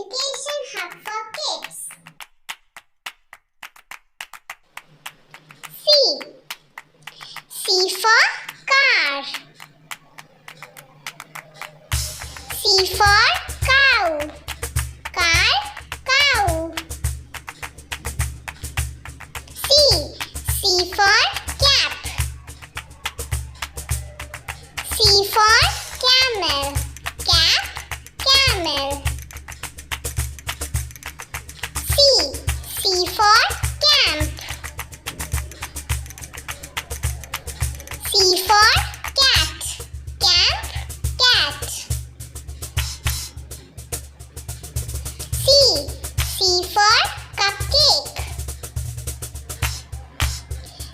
Education Hub for Kids. C. C for car. C for cow. Car, cow. C. C for cap. C for camel. Cap, camel. C. C for camp. C for cat. Camp, cat. C. C for cupcake.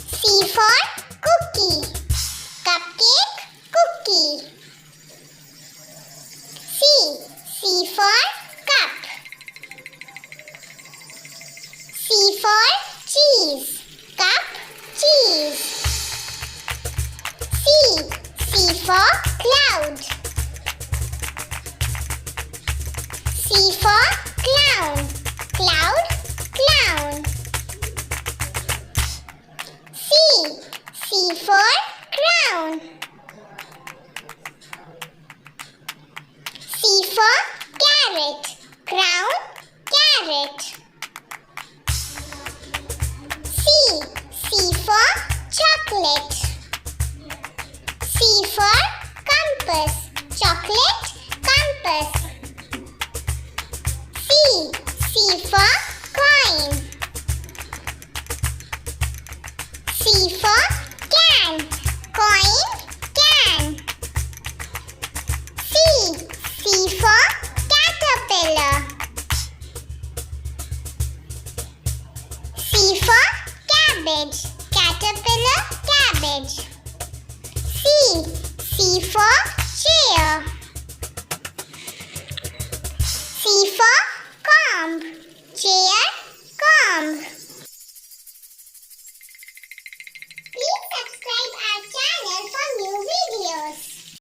C for cookie. Cupcake, cookie. C. C for cup. C for cheese. Cup, cheese. C. C for cloud. C for clown. Cloud, clown. C. C for crown. C for carrot. Crown, carrot. C. C for chocolate. C for compass. Chocolate, compass. C. C for coin. C for can. Coin, can. C. C for caterpillar. C for cabbage. Caterpillar, cabbage. C. C for